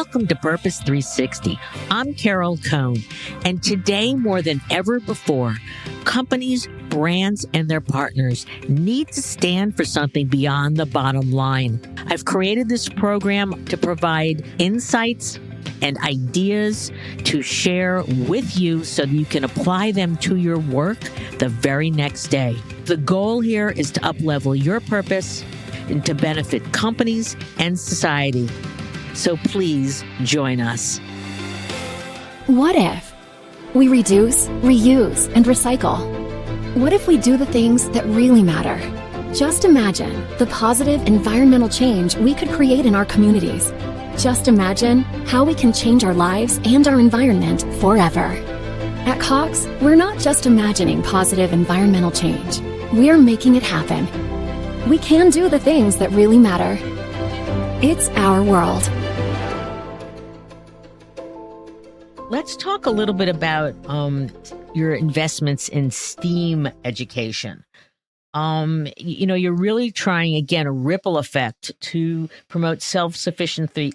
Welcome to Purpose 360. I'm Carol Cohn, and today more than ever before, companies, brands, and their partners need to stand for something beyond the bottom line. I've created this program to provide insights and ideas to share with you so that you can apply them to your work the very next day. The goal here is to up-level your purpose and to benefit companies and society. So please join us. What if we reduce, reuse, and recycle? What if we do the things that really matter? Just imagine the positive environmental change we could create in our communities. Just imagine how we can change our lives and our environment forever. At Cox, we're not just imagining positive environmental change. We're making it happen. We can do the things that really matter. It's our world. Let's talk a little bit about your investments in STEAM education. You're really trying, again, a ripple effect to promote self-sufficiency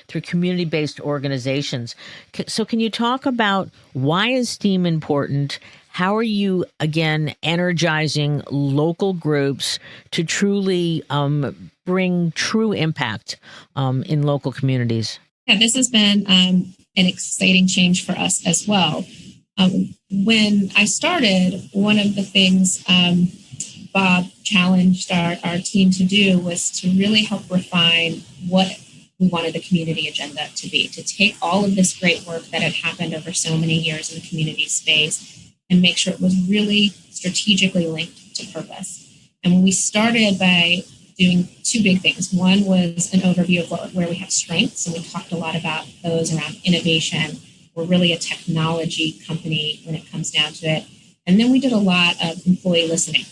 through community-based organizations. So can you talk about why is STEAM important? How are you, again, energizing local groups to truly bring true impact in local communities? Yeah, this has been an exciting change for us as well. When I started, one of the things Bob challenged our team to do was to really help refine what we wanted the community agenda to be, to take all of this great work that had happened over so many years in the community space and make sure it was really strategically linked to purpose. And when we started by doing two big things. One was an overview of where we have strengths, and we talked a lot about those around innovation. We're really a technology company when it comes down to it. And then we did a lot of employee listening.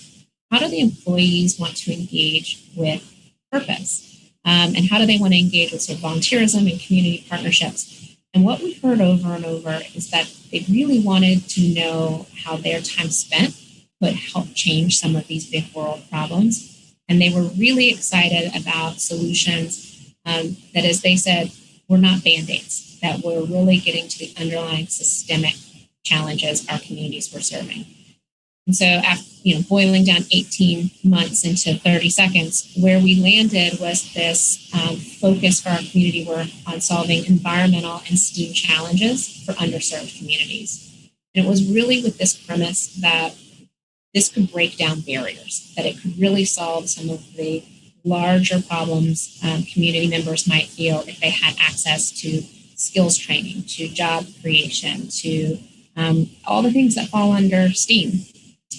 How do the employees want to engage with purpose? And how do they want to engage with sort of volunteerism and community partnerships? And what we heard over and over is that they really wanted to know how their time spent could help change some of these big world problems. And they were really excited about solutions that, as they said, were not Band-Aids, that were really getting to the underlying systemic challenges our communities were serving. And so after, boiling down 18 months into 30 seconds, where we landed was this focus for our community work on solving environmental and STEAM challenges for underserved communities. And it was really with this premise that this could break down barriers, that it could really solve some of the larger problems community members might feel if they had access to skills training, to job creation, to all the things that fall under STEAM.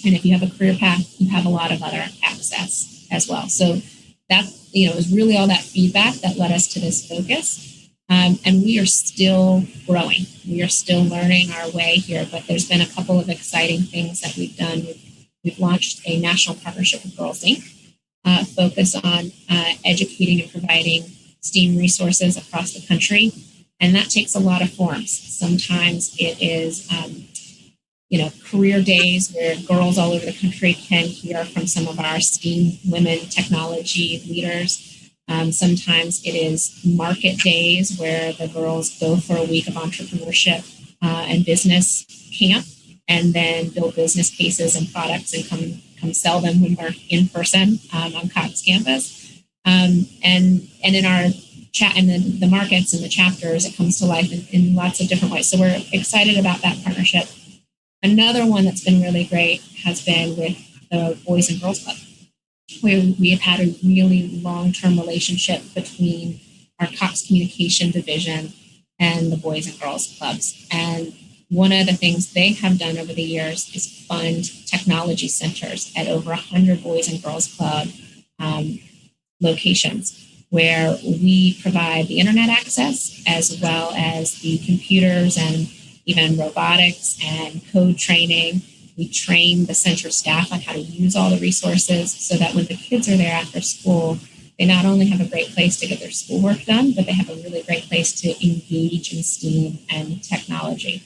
And if you have a career path, you have a lot of other access as well. So that, it was really all that feedback that led us to this focus. And we are still growing. We are still learning our way here, but there's been a couple of exciting things that we've done. We've launched a national partnership with Girls Inc., focus on educating and providing STEAM resources across the country. And that takes a lot of forms. Sometimes it is, career days where girls all over the country can hear from some of our STEAM women technology leaders. Sometimes it is market days where the girls go for a week of entrepreneurship and business camp, and then build business cases and products and come sell them when we're in person on Cox campus. And in our chat and the markets and the chapters, it comes to life in lots of different ways. So we're excited about that partnership. Another one that's been really great has been with the Boys and Girls Club, where we have had a really long-term relationship between our Cox Communication division and the Boys and Girls Clubs. And one of the things they have done over the years is fund technology centers at over 100 Boys and Girls Club locations, where we provide the internet access as well as the computers and even robotics and code training. We train the center staff on how to use all the resources so that when the kids are there after school, they not only have a great place to get their schoolwork done, but they have a really great place to engage in STEAM and technology.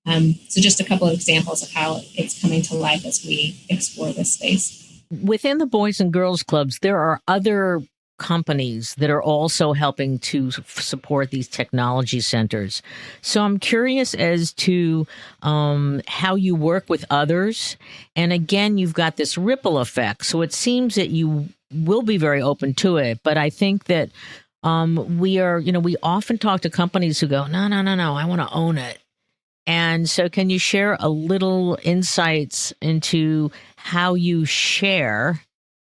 So just a couple of examples of how it's coming to life as we explore this space. Within the Boys and Girls Clubs, there are other companies that are also helping to support these technology centers. So I'm curious as to how you work with others. And again, you've got this ripple effect. So it seems that you will be very open to it. But I think that we often talk to companies who go, no, I want to own it. And so can you share a little insights into how you share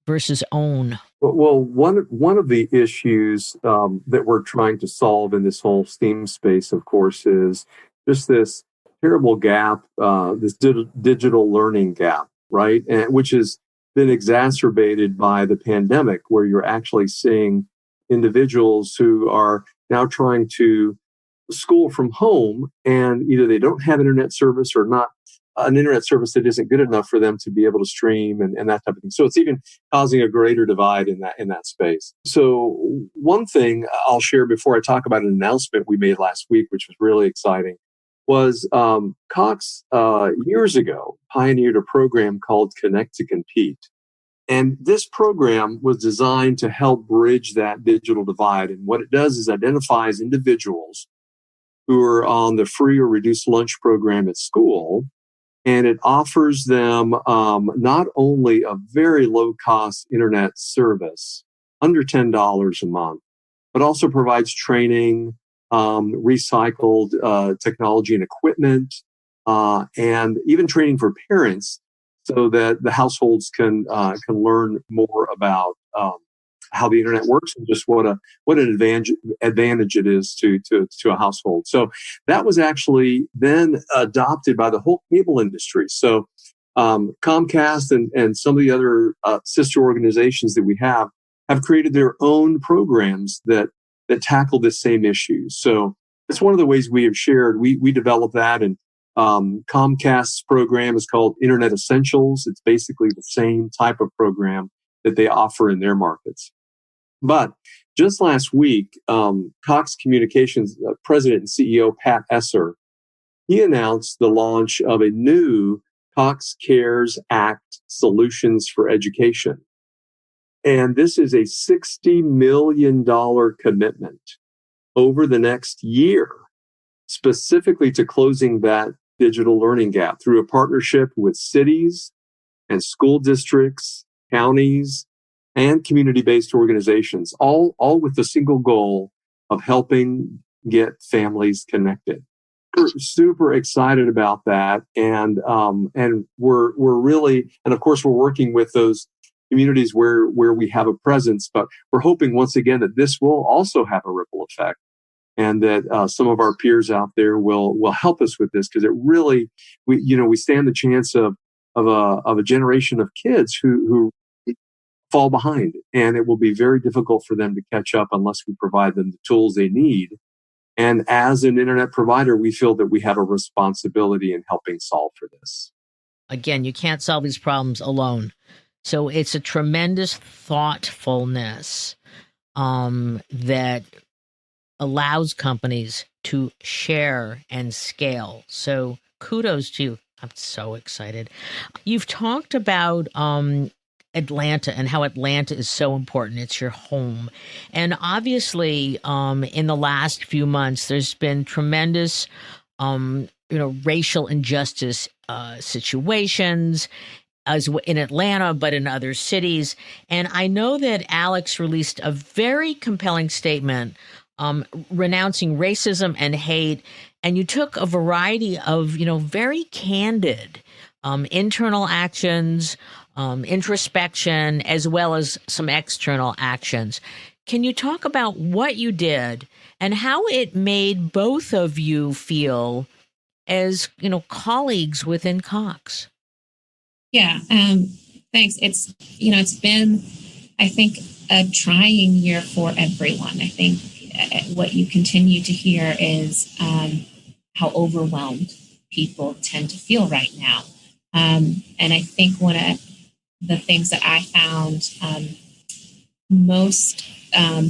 versus own? Well, one of the issues that we're trying to solve in this whole STEAM space, of course, is just this terrible gap, this digital learning gap, right? And which has been exacerbated by the pandemic, where you're actually seeing individuals who are now trying to school from home, and either they don't have internet service or not an internet service that isn't good enough for them to be able to stream and that type of thing. So it's even causing a greater divide in that space. So one thing I'll share before I talk about an announcement we made last week, which was really exciting, was Cox years ago pioneered a program called Connect to Compete. And this program was designed to help bridge that digital divide. And what it does is identifies individuals who are on the free or reduced lunch program at school. And it offers them not only a very low-cost internet service, under $10 a month, but also provides training, recycled technology and equipment, and even training for parents so that the households can learn more about how the internet works and just what an advantage it is to a household. So that was actually then adopted by the whole cable industry. So Comcast and some of the other sister organizations that we have created their own programs that tackle this same issue. So it's one of the ways we have shared. We developed that, and Comcast's program is called Internet Essentials. It's basically the same type of program that they offer in their markets. But just last week, Cox Communications President and CEO Pat Esser, he announced the launch of a new Cox Cares Act Solutions for Education. And this is a $60 million commitment over the next year, specifically to closing that digital learning gap through a partnership with cities and school districts, counties, and community-based organizations, all with the single goal of helping get families connected. We're super excited about that, and we're really, and of course, we're working with those communities where we have a presence. But we're hoping once again that this will also have a ripple effect, and that some of our peers out there will help us with this, because it really, we stand the chance of a generation of kids who fall behind, and it will be very difficult for them to catch up unless we provide them the tools they need. And as an internet provider, we feel that we have a responsibility in helping solve for this. Again, you can't solve these problems alone. So it's a tremendous thoughtfulness that allows companies to share and scale. So kudos to you. I'm so excited. You've talked about Atlanta and how Atlanta is so important. It's your home. And obviously, in the last few months, there's been tremendous, racial injustice situations as in Atlanta, but in other cities. And I know that Alex released a very compelling statement renouncing racism and hate. And you took a variety of, very candid internal actions, introspection, as well as some external actions. Can you talk about what you did and how it made both of you feel as, colleagues within Cox? Yeah, thanks. It's been, I think, a trying year for everyone. I think what you continue to hear is how overwhelmed people tend to feel right now. And I think one of the things that I found most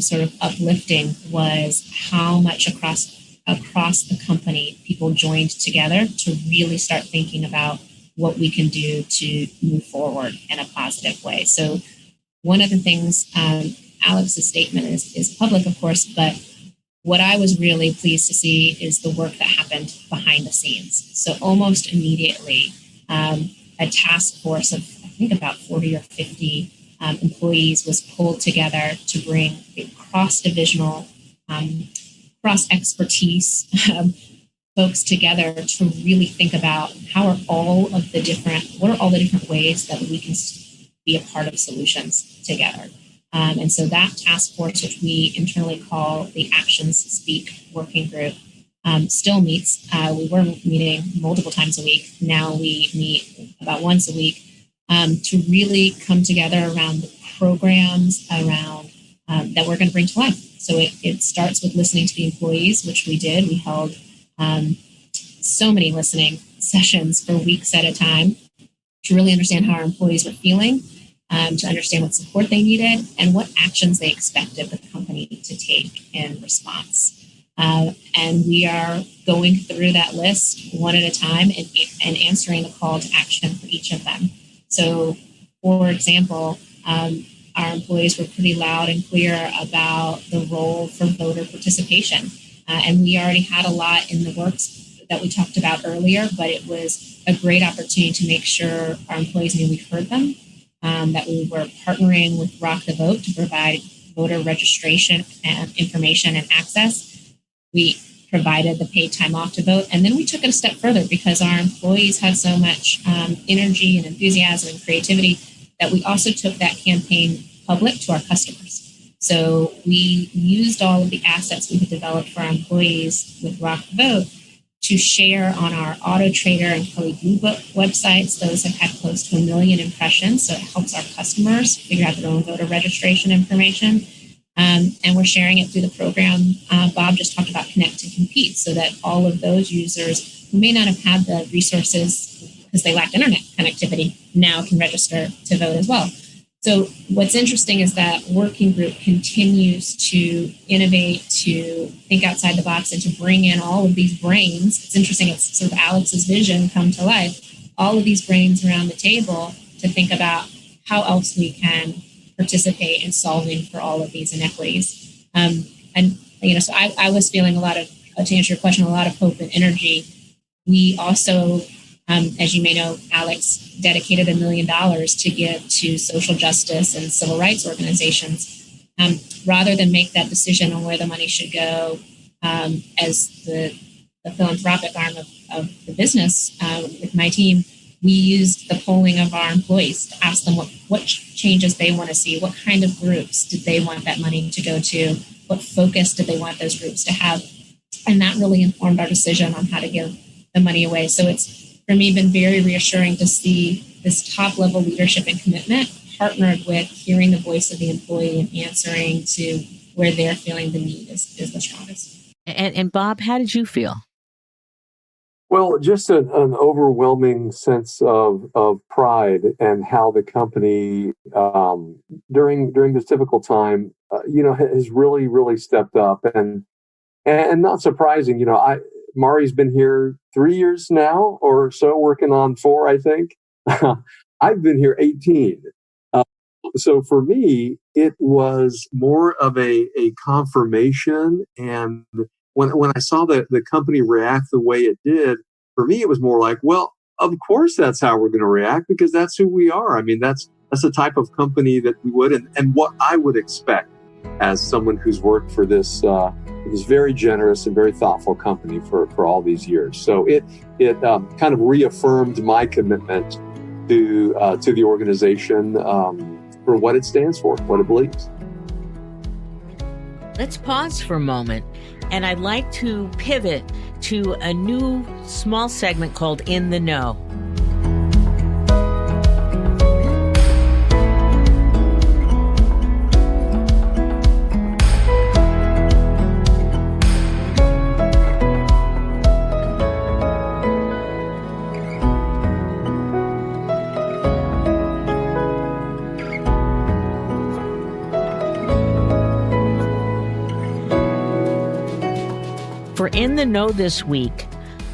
sort of uplifting was how much across the company people joined together to really start thinking about what we can do to move forward in a positive way. So one of the things Alex's statement is public, of course, but what I was really pleased to see is the work that happened behind the scenes. So almost immediately, a task force of, I think, about 40 or 50 employees was pulled together to bring a cross-divisional, cross-expertise folks together to really think about what are all the different ways that we can be a part of solutions together. And so that task force, which we internally call the Actions Speak Working Group, still meets. We were meeting multiple times a week. Now we meet about once a week to really come together around the programs around that we're going to bring to life. So it starts with listening to the employees, which we did. We held so many listening sessions for weeks at a time to really understand how our employees were feeling, to understand what support they needed and what actions they expected the company to take in response. And we are going through that list one at a time and answering the call to action for each of them. So, for example, our employees were pretty loud and clear about the role for voter participation. And we already had a lot in the works that we talked about earlier, but it was a great opportunity to make sure our employees knew we heard them, that we were partnering with Rock the Vote to provide voter registration and information and access. We provided the paid time off to vote. And then we took it a step further because our employees had so much energy and enthusiasm and creativity that we also took that campaign public to our customers. So we used all of the assets we had developed for our employees with Rock the Vote to share on our Auto Trader and Kelly Blue Book websites. Those have had close to 1 million impressions, so it helps our customers figure out their own voter registration information. And we're sharing it through the program Bob just talked about, Connect to Compete, so that all of those users who may not have had the resources because they lacked internet connectivity now can register to vote as well. So what's interesting is that working group continues to innovate, to think outside the box, and to bring in all of these brains. It's interesting, it's sort of Alex's vision come to life. All of these brains around the table to think about how else we can participate in solving for all of these inequities. So I was feeling a lot of, to answer your question, a lot of hope and energy. We also, as you may know, Alex dedicated $1 million to give to social justice and civil rights organizations. Rather than make that decision on where the money should go as the philanthropic arm of the business with my team, we used the polling of our employees to ask them what changes they want to see, what kind of groups did they want that money to go to, what focus did they want those groups to have. And that really informed our decision on how to give the money away. So it's, for me, been very reassuring to see this top-level leadership and commitment partnered with hearing the voice of the employee and answering to where they're feeling the need is the strongest. And Bob, how did you feel? Well, just an overwhelming sense of pride and how the company during this difficult time, has really, really stepped up and not surprising. Maury's been here 3 years now or so, working on 4, I think. I've been here 18. So for me, it was more of a confirmation. And when I saw the company react the way it did, for me, it was more like, well, of course, that's how we're going to react because that's who we are. I mean, that's the type of company that we would and what I would expect as someone who's worked for this very generous and very thoughtful company for all these years. So it kind of reaffirmed my commitment to the organization for what it stands for, what it believes. Let's pause for a moment, and I'd like to pivot to a new small segment called In the Know. For In the Know this week,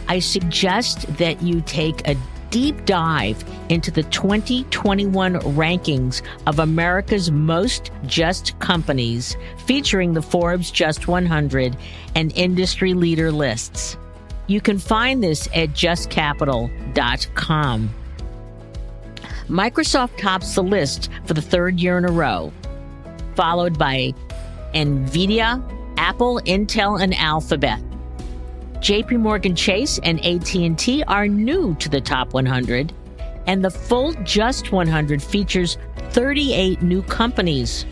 I suggest that you take a deep dive into the 2021 rankings of America's most just companies, featuring the Forbes Just 100 and industry leader lists. You can find this at justcapital.com. Microsoft tops the list for the third year in a row, followed by NVIDIA, Apple, Intel, and Alphabet. JP Morgan Chase and AT&T are new to the top 100, and the full Just 100 features 38 new companies.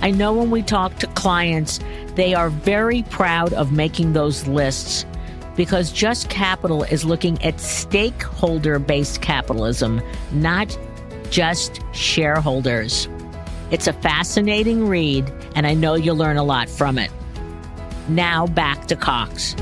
I know when we talk to clients, they are very proud of making those lists because Just Capital is looking at stakeholder-based capitalism, not just shareholders. It's a fascinating read, and I know you'll learn a lot from it. Now back to Cox.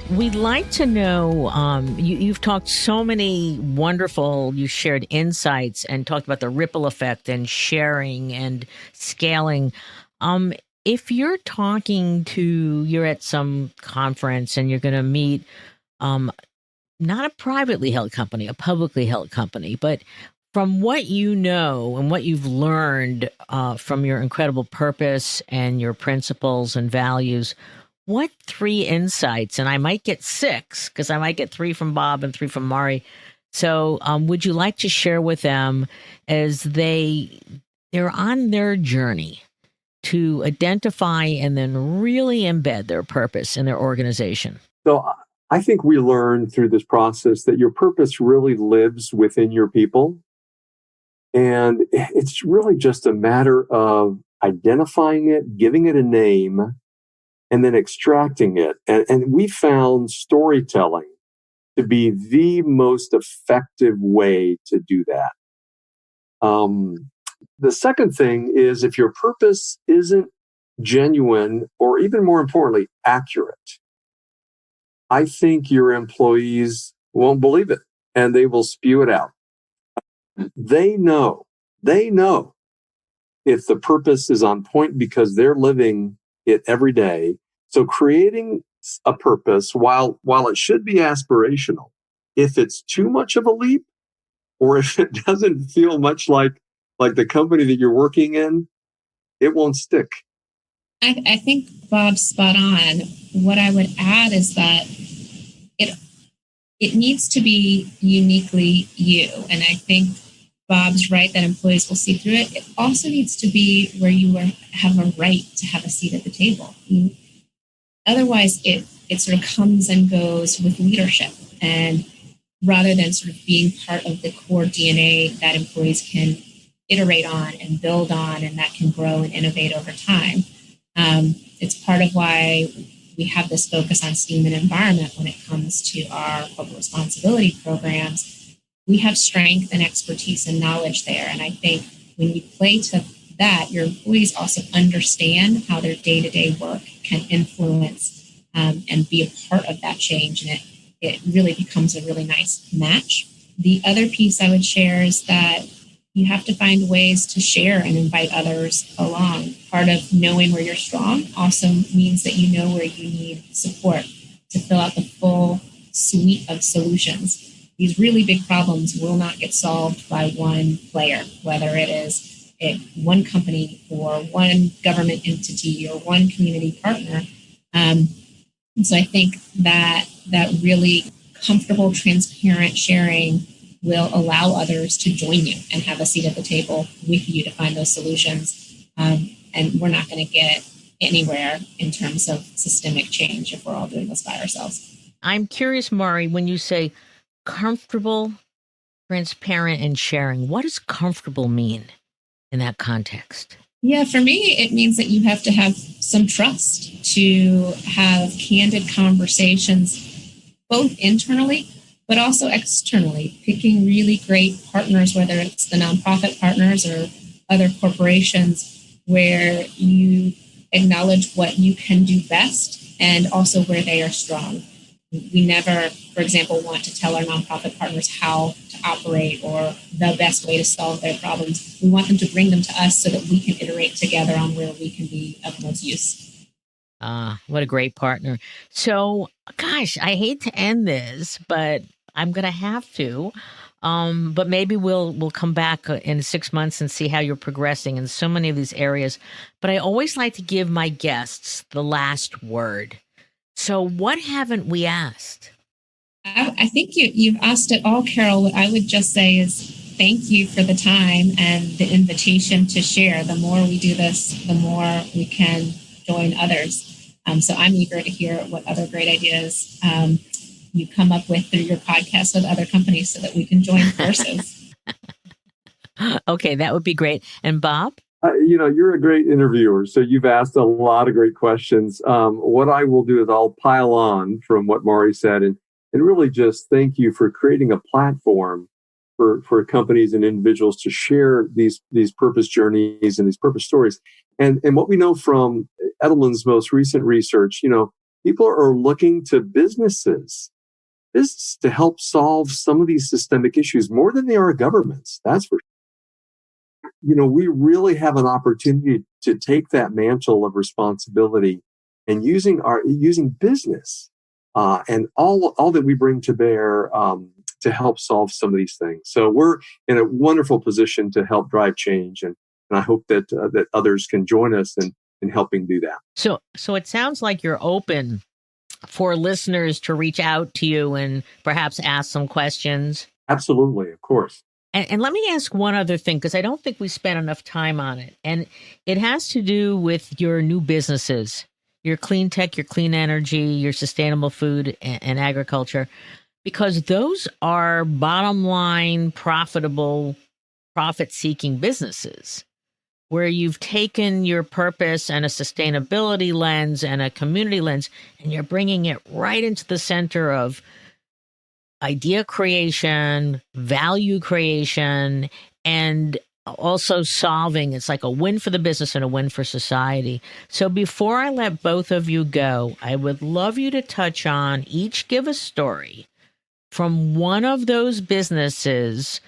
We'd like to know, you've talked so many wonderful, you shared insights and talked about the ripple effect and sharing and scaling. If you're you're at some conference and you're going to meet not a privately held company, a publicly held company, but from what you know and what you've learned from your incredible purpose and your principles and values, what 3 insights, and I might get 6 because I might get 3 from Bob and 3 from Maury. So would you like to share with them as they're on their journey to identify and then really embed their purpose in their organization? So I think we learned through this process that your purpose really lives within your people. And it's really just a matter of identifying it, giving it a name, and then extracting it. And we found storytelling to be the most effective way to do that. The second thing is if your purpose isn't genuine, or even more importantly, accurate, I think your employees won't believe it and they will spew it out. They know if the purpose is on point because they're living it every day. So creating a purpose, while it should be aspirational, if it's too much of a leap, or if it doesn't feel much like the company that you're working in, it won't stick. I think Bob's spot on. What I would add is that it needs to be uniquely you. And I think Bob's right that employees will see through it. It also needs to be where you have a right to have a seat at the table. Otherwise, it sort of comes and goes with leadership. And rather than sort of being part of the core DNA that employees can iterate on and build on, and that can grow and innovate over time. It's part of why we have this focus on STEAM and environment when it comes to our corporate responsibility programs. We have strength and expertise and knowledge there. And I think when you play to that, your employees also understand how their day-to-day work can influence and be a part of that change. And it really becomes a really nice match. The other piece I would share is that you have to find ways to share and invite others along. Part of knowing where you're strong also means that you know where you need support to fill out the full suite of solutions. These really big problems will not get solved by one player, whether it is one company or one government entity or one community partner. And so I think that really comfortable, transparent sharing will allow others to join you and have a seat at the table with you to find those solutions. And we're not going to get anywhere in terms of systemic change if we're all doing this by ourselves. I'm curious, Maury, when you say comfortable, transparent, and sharing, what does comfortable mean in that context? Yeah, for me, it means that you have to have some trust to have candid conversations, both internally, but also externally, picking really great partners, whether it's the nonprofit partners or other corporations, where you acknowledge what you can do best and also where they are strong. We never, for example, want to tell our nonprofit partners how to operate or the best way to solve their problems. We want them to bring them to us so that we can iterate together on where we can be of most use. What a great partner. So, gosh, I hate to end this, but I'm going to have to. But maybe we'll come back in 6 months and see how you're progressing in so many of these areas. But I always like to give my guests the last word. So what haven't we asked? I think you've asked it all, Carol. What I would just say is thank you for the time and the invitation to share. The more we do this, the more we can join others. So I'm eager to hear what other great ideas you come up with through your podcast with other companies so that we can join forces. Okay, that would be great. And Bob? You're a great interviewer, so you've asked a lot of great questions. What I will do is I'll pile on from what Maury said and really just thank you for creating a platform for companies and individuals to share these purpose journeys and these purpose stories. And what we know from Edelman's most recent research, people are looking to businesses to help solve some of these systemic issues more than they are governments. That's for sure. We really have an opportunity to take that mantle of responsibility and using business and all that we bring to bear to help solve some of these things. So we're in a wonderful position to help drive change, and I hope that others can join us in helping do that. So it sounds like you're open for listeners to reach out to you and perhaps ask some questions. Absolutely, of course. And let me ask one other thing, because I don't think we spent enough time on it. And it has to do with your new businesses, your clean tech, your clean energy, your sustainable food and agriculture, because those are bottom line, profitable, profit-seeking businesses where you've taken your purpose and a sustainability lens and a community lens, and you're bringing it right into the center of idea creation, value creation, and also solving. It's like a win for the business and a win for society. So before I let both of you go, I would love you to touch on, each give a story from one of those businesses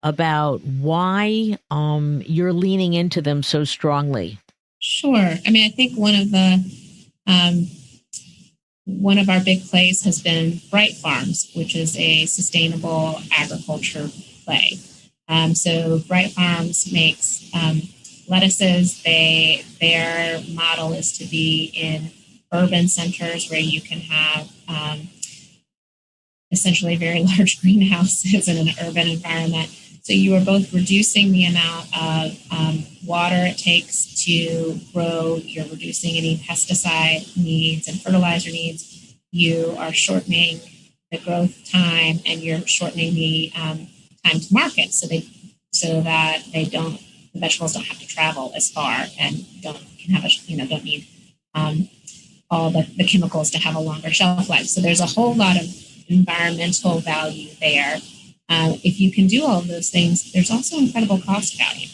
about why you're leaning into them so strongly. Sure. I mean, I think one of our big plays has been Bright Farms, which is a sustainable agriculture play. So Bright Farms makes lettuces. Their model is to be in urban centers where you can have essentially very large greenhouses in an urban environment. So you are both reducing the amount of water it takes to grow. You're reducing any pesticide needs and fertilizer needs. You are shortening the growth time, and you're shortening the time to market, so that the vegetables don't have to travel as far and don't need all the chemicals to have a longer shelf life. So there's a whole lot of environmental value there. If you can do all of those things, there's also incredible cost value.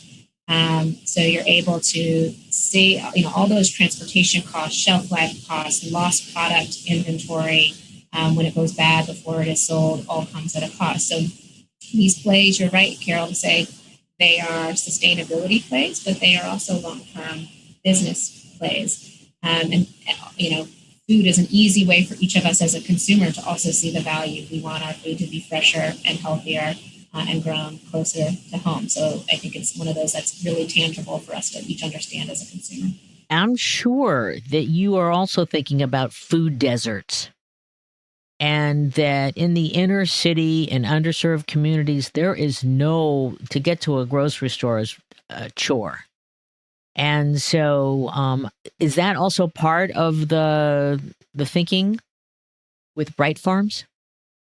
So you're able to see, all those transportation costs, shelf life costs, lost product inventory when it goes bad before it is sold, all comes at a cost. So these plays, you're right, Carol, to say they are sustainability plays, but they are also long-term business plays. Food is an easy way for each of us as a consumer to also see the value. We want our food to be fresher and healthier and grown closer to home. So I think it's one of those that's really tangible for us to each understand as a consumer. I'm sure that you are also thinking about food deserts, and that in the inner city and underserved communities, there is to get to a grocery store is a chore. And so is that also part of the thinking with Bright Farms?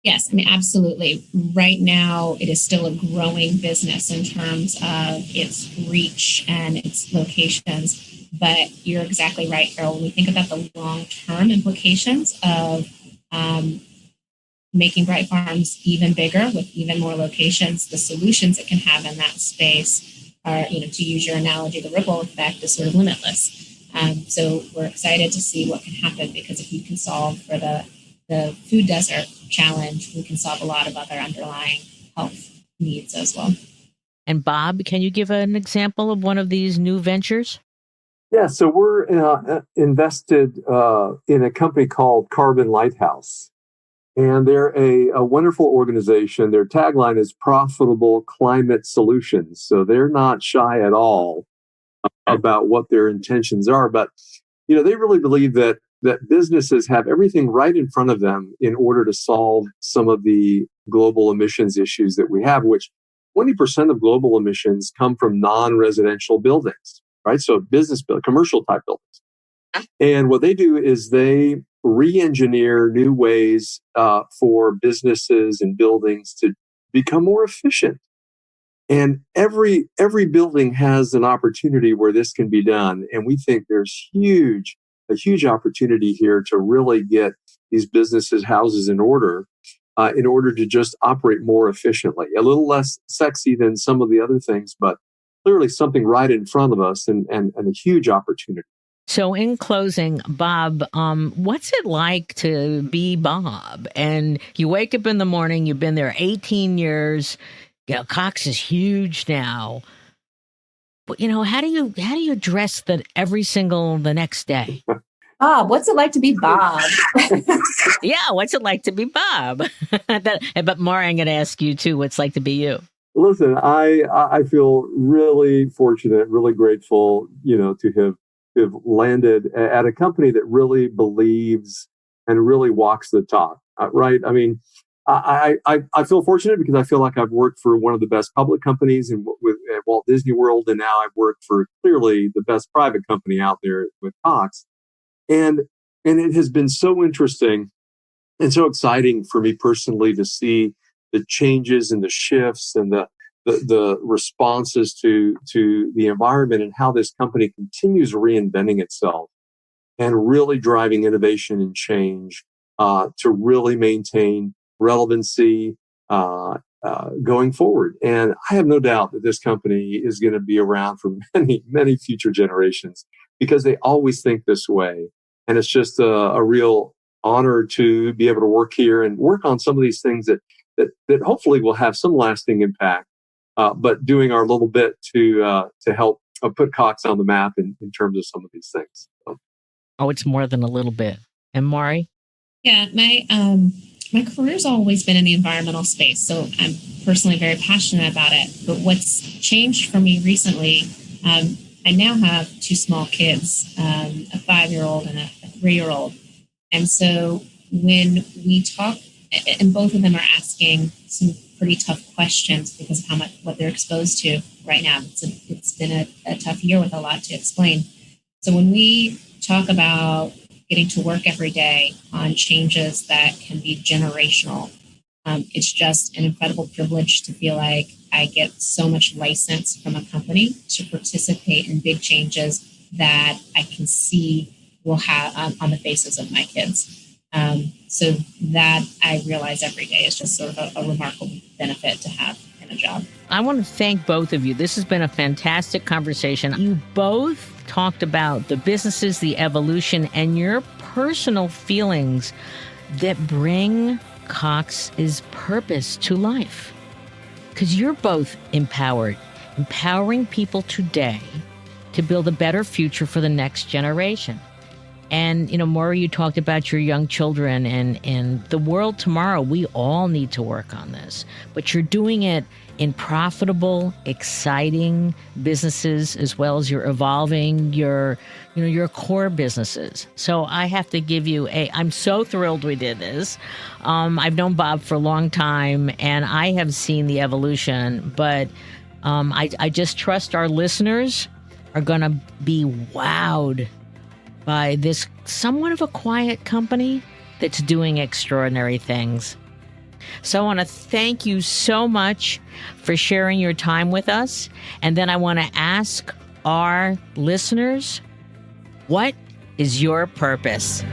Yes, I mean, absolutely. Right now, it is still a growing business in terms of its reach and its locations. But you're exactly right, Carol. When we think about the long-term implications of making Bright Farms even bigger with even more locations, the solutions it can have in that space are, to use your analogy, the ripple effect is sort of limitless. So we're excited to see what can happen, because if you can solve for the the food desert challenge, we can solve a lot of other underlying health needs as well. And Bob, can you give an example of one of these new ventures? Yeah, so we're invested in a company called Carbon Lighthouse. And they're a wonderful organization. Their tagline is Profitable Climate Solutions. So they're not shy at all about what their intentions are. But, they really believe that businesses have everything right in front of them in order to solve some of the global emissions issues that we have, which 20% of global emissions come from non-residential buildings, right? So commercial type buildings. And what they do is they re-engineer new ways for businesses and buildings to become more efficient. And every building has an opportunity where this can be done. And we think there's a huge opportunity here to really get these businesses' houses in order to just operate more efficiently. A little less sexy than some of the other things, but clearly something right in front of us and a huge opportunity. So in closing, Bob, what's it like to be Bob? And you wake up in the morning, you've been there 18 years, Cox is huge now. But, how do you address the next day? Bob, what's it like to be Bob? Yeah, what's it like to be Bob? But Maury, I'm going to ask you too, what's it like to be you? Listen, I feel really fortunate, really grateful, to have landed at a company that really believes and really walks the talk, right? I mean, I feel fortunate because I feel like I've worked for one of the best public companies at Walt Disney World, and now I've worked for clearly the best private company out there with Cox. And it has been so interesting and so exciting for me personally to see the changes and the shifts and the responses to the environment and how this company continues reinventing itself and really driving innovation and change to really maintain relevancy going forward. And I have no doubt that this company is going to be around for many, many future generations because they always think this way. And it's just a real honor to be able to work here and work on some of these things that hopefully will have some lasting impact. But doing our little bit to help put Cox on the map in terms of some of these things. So. Oh, it's more than a little bit. And Maury? Yeah, my career's always been in the environmental space, so I'm personally very passionate about it. But what's changed for me recently, I now have two small kids, a 5-year-old and a 3-year-old. And so when we talk, and both of them are asking some pretty tough questions because of what they're exposed to right now. It's been a tough year with a lot to explain. So when we talk about getting to work every day on changes that can be generational, it's just an incredible privilege to feel like I get so much license from a company to participate in big changes that I can see will have on the faces of my kids. So that I realize every day is just sort of a remarkable benefit to have in a job. I want to thank both of you. This has been a fantastic conversation. You both talked about the businesses, the evolution, and your personal feelings that bring Cox's purpose to life. Because you're both empowering people today to build a better future for the next generation. And, Maury, you talked about your young children and the world tomorrow. We all need to work on this. But you're doing it in profitable, exciting businesses, as well as you're evolving your core businesses. So I have to give you I'm so thrilled we did this. I've known Bob for a long time, and I have seen the evolution. But I just trust our listeners are going to be wowed by this somewhat of a quiet company that's doing extraordinary things. So I want to thank you so much for sharing your time with us. And then I want to ask our listeners, what is your purpose?